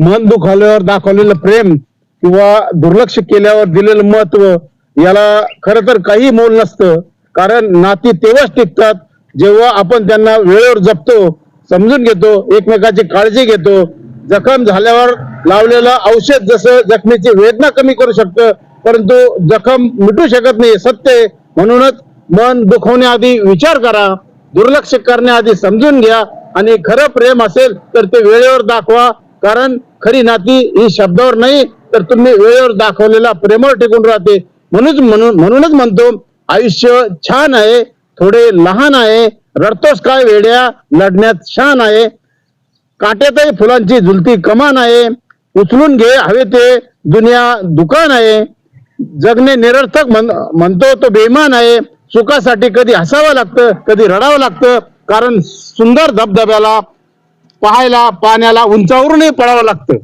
मन दुखावल्यावर दाखवलेलं प्रेम किंवा दुर्लक्ष केल्यावर दिलेलं महत्व याला खरं तर काही मोल नसतं. कारण नाती तेव्हाच टिकतात जेव्हा आपण त्यांना वेळेवर जपतो, समजून घेतो, एकमेकाची काळजी घेतो. जखम झाल्यावर लावलेलं औषध जसं जखमेची वेदना कमी करू शकतं, परंतु जखम मिटू शकत नाही, सत्य आहे. म्हणूनच मन दुखवण्याआधी विचार करा, दुर्लक्ष करण्याआधी समजून घ्या आणि खरं प्रेम असेल तर ते वेळेवर दाखवा. कारण खरी नाती ही शब्दावर नाही तर तुम्ही वेळेवर दाखवलेला प्रेमावर टिकून राहते. म्हणूनच म्हणतो, आयुष्य छान आहे, थोडे लहान आहे, रडतोस काय वेड्या, लढण्यात शान आहे. काट्यातही फुलांची झुलती कमान आहे, उचलून घे हवे ते दुनिया दुकान आहे. जगणे निरर्थक म्हणतो तो बेईमान आहे. सुखासाठी कधी हसावं लागतं, कधी रडावं लागतं. कारण सुंदर धबधब्याला पाहायला पाण्याला उंचावरूनही पडावं लागतं.